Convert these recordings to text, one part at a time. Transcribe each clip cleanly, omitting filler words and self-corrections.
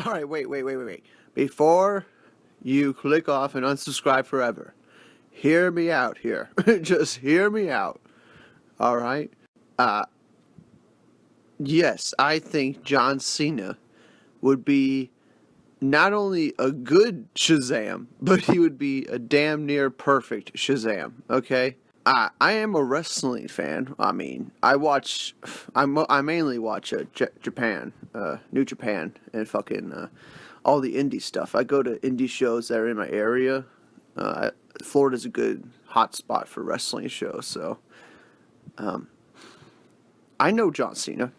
All right, wait. Before you click off and unsubscribe forever, hear me out here. Just hear me out. All right. Uh, yes, I think John Cena would be not only a good Shazam, but he would be a damn near perfect Shazam. Okay. I am a wrestling fan. I mean, I mainly watch Japan, New Japan, and fucking all the indie stuff. I go to indie shows that are in my area. Florida's a good hot spot for wrestling shows, so I know John Cena.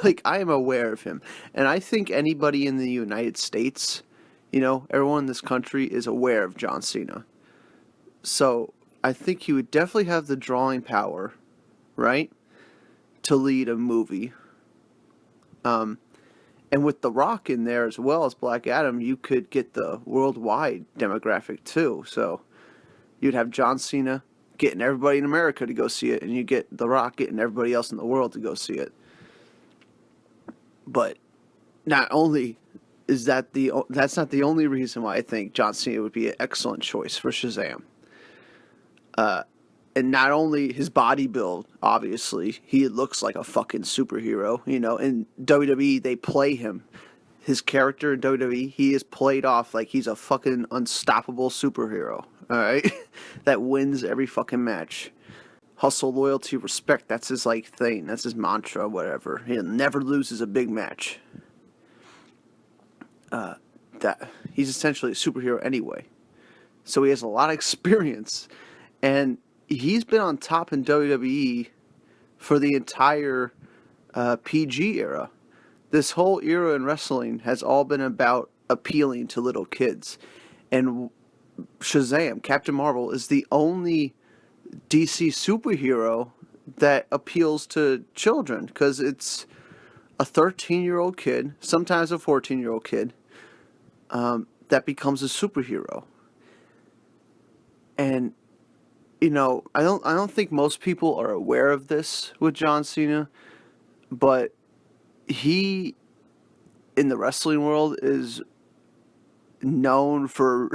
Like I am aware of him, and I think anybody in the United States, everyone in this country is aware of John Cena. So I think he would definitely have the drawing power, right, to lead a movie. Um, and with The Rock in there as well as Black Adam, you could get the worldwide demographic too. So you'd have John Cena getting everybody in America to go see it, and you get The Rock getting everybody else in the world to go see it. But not only is that's not the only reason why I think John Cena would be an excellent choice for Shazam. And not only his body build, obviously, he looks like a fucking superhero. In WWE, they play him. His character in WWE, he is played off like he's a fucking unstoppable superhero. All right? That wins every fucking match. Hustle, loyalty, respect. That's his, thing. That's his mantra, whatever. He never loses a big match. That he's essentially a superhero anyway. So he has a lot of experience. And he's been on top in WWE for the entire PG era. This whole era in wrestling has all been about appealing to little kids. And Shazam, Captain Marvel, is the only DC superhero that appeals to children because it's a 13-year-old kid, sometimes a 14-year-old kid, that becomes a superhero. And I don't think most people are aware of this with John Cena, but he in the wrestling world is known for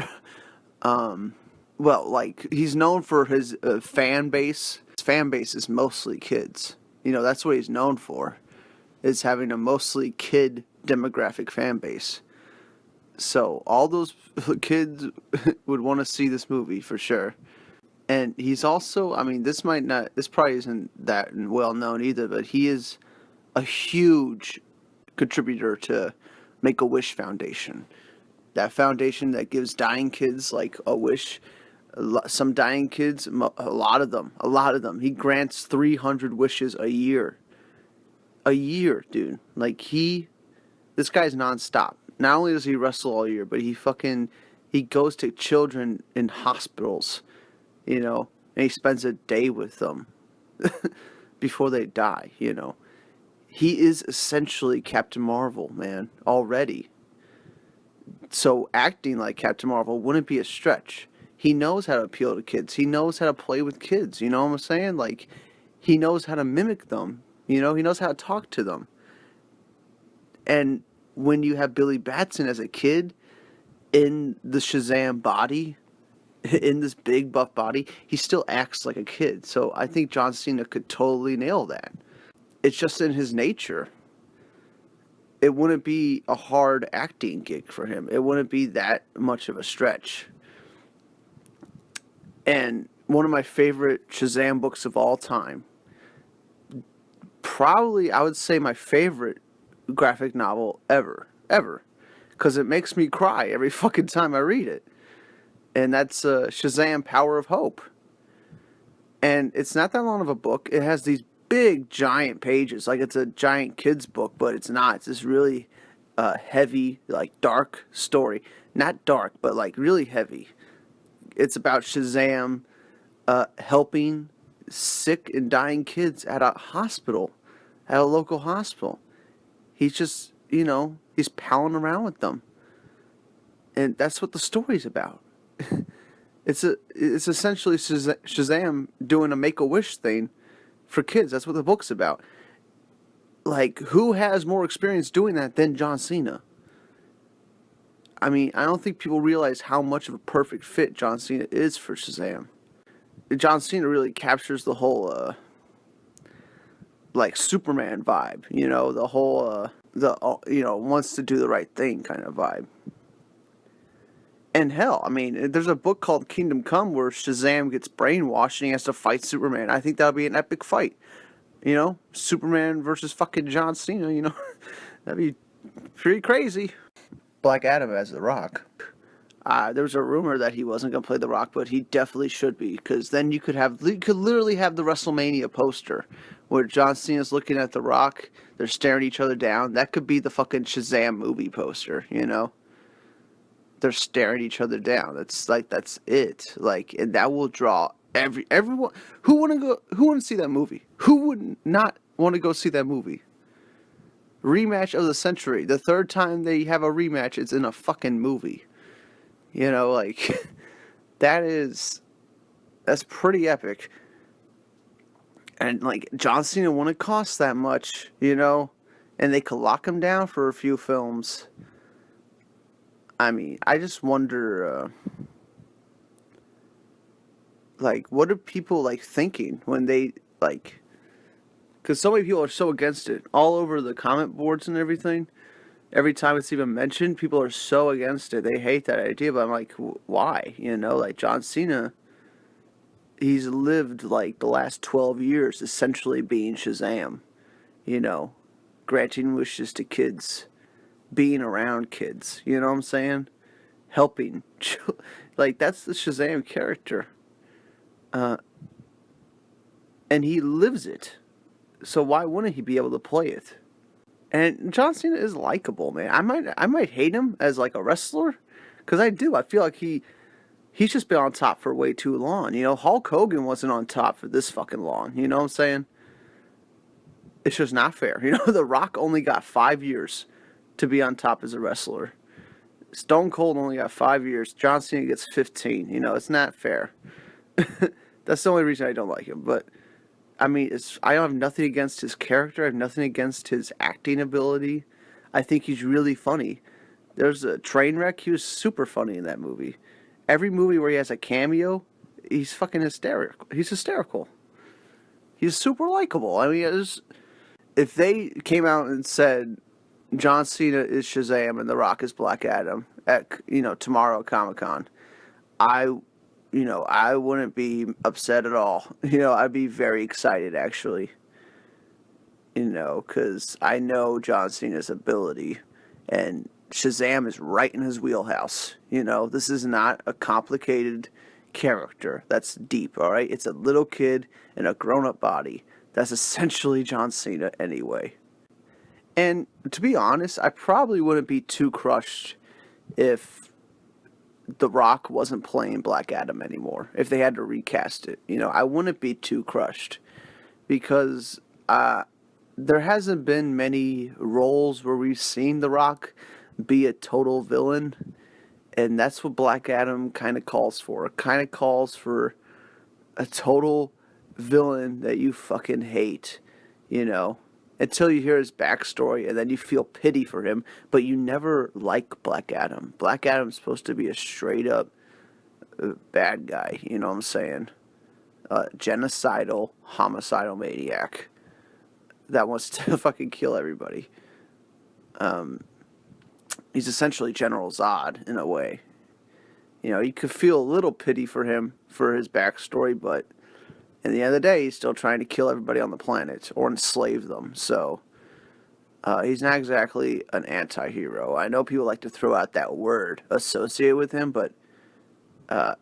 he's known for his fan base. His fan base is mostly kids. That's what he's known for, is having a mostly kid demographic fan base. So all those kids would want to see this movie for sure. And he's also, this probably isn't that well known either, but he is a huge contributor to Make-A-Wish Foundation. That foundation that gives dying kids a wish. Some dying kids, a lot of them. He grants 300 wishes a year. A year, dude. This guy's nonstop. Not only does he wrestle all year, but he goes to children in hospitals. And he spends a day with them before they die, He is essentially Captain Marvel, man, already. So acting like Captain Marvel wouldn't be a stretch. He knows how to appeal to kids. He knows how to play with kids, you know what I'm saying? He knows how to mimic them, he knows how to talk to them. And when you have Billy Batson as a kid in the Shazam body, in this big buff body, he still acts like a kid. So I think John Cena could totally nail that. It's just in his nature. It wouldn't be a hard acting gig for him. It wouldn't be that much of a stretch. And one of my favorite Shazam books of all time, probably I would say my favorite graphic novel ever, because it makes me cry every fucking time I read it. And that's Shazam! Power of Hope. And it's not that long of a book. It has these big, giant pages. It's a giant kid's book, but it's not. It's this really heavy, dark story. Not dark, but, really heavy. It's about Shazam helping sick and dying kids at a hospital, at a local hospital. He's just, he's palling around with them. And that's what the story's about. It's essentially Shazam doing a Make-A-Wish thing for kids. That's what the book's about. Who has more experience doing that than John Cena? I mean, I don't think people realize how much of a perfect fit John Cena is for Shazam. John Cena really captures the whole like Superman vibe, you know, the whole wants to do the right thing kind of vibe. And hell, I mean, there's a book called Kingdom Come where Shazam gets brainwashed and he has to fight Superman. I think that'll be an epic fight. You know, Superman versus fucking John Cena, you know. That'd be pretty crazy. Black Adam as The Rock. There was a rumor that he wasn't going to play The Rock, but he definitely should be, because then you could literally have the WrestleMania poster where John Cena's looking at The Rock, they're staring each other down. That could be the fucking Shazam movie poster, you know? They're staring each other down. That's it. Like, and that will draw everyone who wouldn't see that movie. Who would not want to go see that movie? Rematch of the century. The third time they have a rematch, it's in a fucking movie. You know, like that's pretty epic. And like John Cena wouldn't cost that much, you know, and they could lock him down for a few films. I mean, I just wonder, like, what are people, like, thinking when they, like, because so many people are so against it, all over the comment boards and everything. Every time it's even mentioned, people are so against it. They hate that idea, but I'm like, why? You know, like, John Cena, he's lived, like, the last 12 years essentially being Shazam, you know, granting wishes to kids, being around kids, you know what I'm saying? Helping. Like, that's the Shazam character. And he lives it. So why wouldn't he be able to play it? And John Cena is likable, man. I might hate him as, like, a wrestler, because I do. I feel like he's just been on top for way too long. You know, Hulk Hogan wasn't on top for this fucking long. You know what I'm saying? It's just not fair. You know, The Rock only got 5 years to be on top as a wrestler. Stone Cold only got 5 years. John Cena gets 15. You know, it's not fair. That's the only reason I don't like him. But, I mean, I don't have nothing against his character. I have nothing against his acting ability. I think he's really funny. There's a Trainwreck. He was super funny in that movie. Every movie where he has a cameo, he's fucking hysterical. He's hysterical. He's super likable. I mean, if they came out and said John Cena is Shazam and The Rock is Black Adam at, you know, tomorrow at Comic-Con, I wouldn't be upset at all. You know, I'd be very excited, actually. You know, because I know John Cena's ability, and Shazam is right in his wheelhouse. You know, this is not a complicated character that's deep, all right? It's a little kid in a grown-up body. That's essentially John Cena anyway. And to be honest, I probably wouldn't be too crushed if The Rock wasn't playing Black Adam anymore. If they had to recast it, you know, I wouldn't be too crushed, because there hasn't been many roles where we've seen The Rock be a total villain, and that's what Black Adam kind of calls for. It kind of calls for a total villain that you fucking hate, you know, until you hear his backstory, and then you feel pity for him, but you never like Black Adam. Black Adam's supposed to be a straight up bad guy, you know what I'm saying? Genocidal, homicidal maniac that wants to fucking kill everybody. He's essentially General Zod in a way. You know, you could feel a little pity for him for his backstory, but at the end of the day, he's still trying to kill everybody on the planet or enslave them. So he's not exactly an anti-hero. I know people like to throw out that word associated with him, but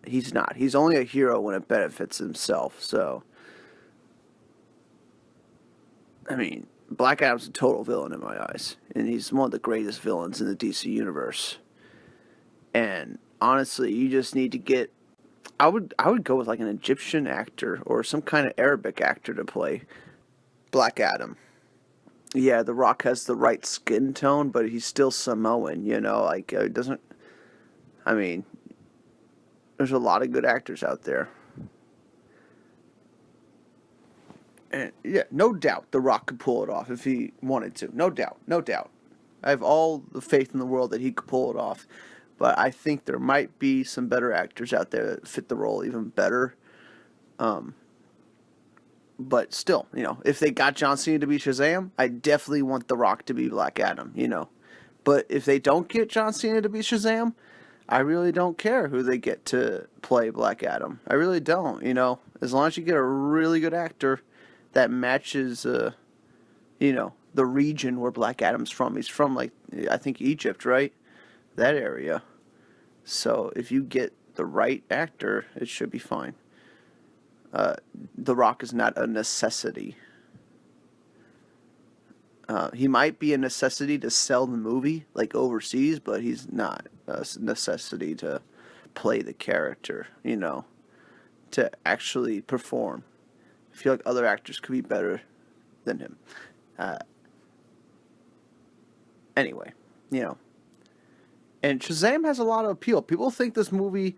he's not. He's only a hero when it benefits himself. So, I mean, Black Adam's a total villain in my eyes, and he's one of the greatest villains in the DC universe. And honestly, you just need to get. I would go with like an Egyptian actor or some kind of Arabic actor to play Black Adam. Yeah, The Rock has the right skin tone, but he's still Samoan. You know, like it doesn't. I mean, there's a lot of good actors out there. And yeah, no doubt The Rock could pull it off if he wanted to. No doubt, no doubt. I have all the faith in the world that he could pull it off. but I think there might be some better actors out there that fit the role even better. But still, if they got John Cena to be Shazam, I definitely want The Rock to be Black Adam. But if they don't get John Cena to be Shazam, I really don't care who they get to play Black Adam. I really don't. As long as you get a really good actor that matches, the region where Black Adam's from. He's from, like, I think Egypt, right? That area. So if you get the right actor, it should be fine. The Rock is not a necessity. He might be a necessity to sell the movie, like overseas, but he's not a necessity to play the character, to actually perform. I feel like other actors could be better than him. Anyway, and Shazam has a lot of appeal. People think this movie,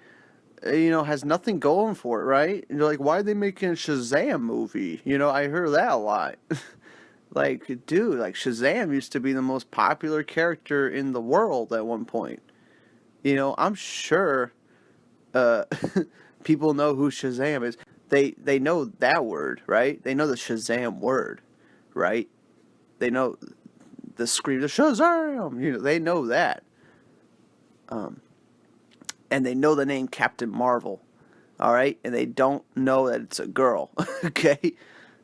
has nothing going for it, right? And you're like, why are they making a Shazam movie? I heard that a lot. Like, dude, like Shazam used to be the most popular character in the world at one point. I'm sure people know who Shazam is. They know that word, right? They know the Shazam word, right? They know the scream, the Shazam. They know that. And they know the name Captain Marvel, all right? And they don't know that it's a girl, okay?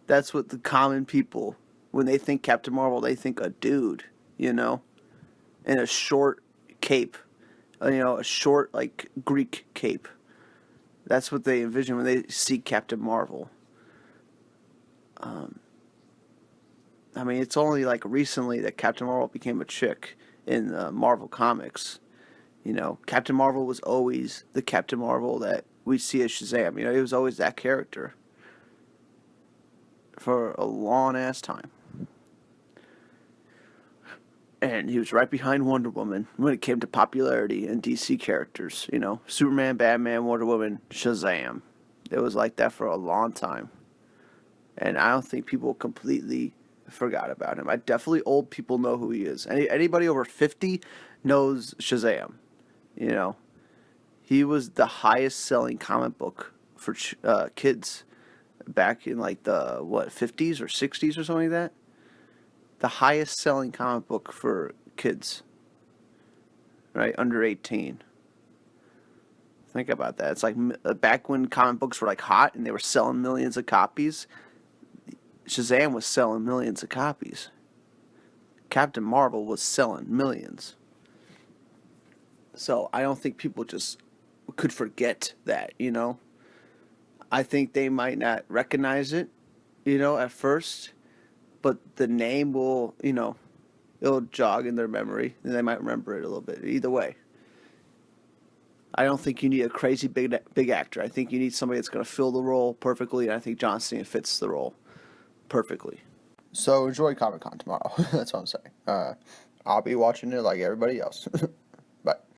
That's what the common people, when they think Captain Marvel, they think a dude, in a short cape, a short, like, Greek cape. That's what they envision when they see Captain Marvel. It's only, like, recently that Captain Marvel became a chick in Marvel Comics. Captain Marvel was always the Captain Marvel that we see as Shazam. He was always that character for a long-ass time. And he was right behind Wonder Woman when it came to popularity and DC characters. Superman, Batman, Wonder Woman, Shazam. It was like that for a long time. And I don't think people completely forgot about him. Definitely old people know who he is. Anybody over 50 knows Shazam. He was the highest selling comic book for kids back in like the 50s or 60s or something like that. The highest selling comic book for kids, right, under 18. Think about that. It's like back when comic books were like hot and they were selling millions of copies. Shazam was selling millions of copies. Captain Marvel was selling millions. So I don't think people just could forget that, I think they might not recognize it, at first, but the name will, it'll jog in their memory, and they might remember it a little bit. Either way, I don't think you need a crazy big actor. I think you need somebody that's going to fill the role perfectly, and I think John Cena fits the role perfectly. So enjoy Comic-Con tomorrow. That's what I'm saying. I'll be watching it like everybody else. Bye.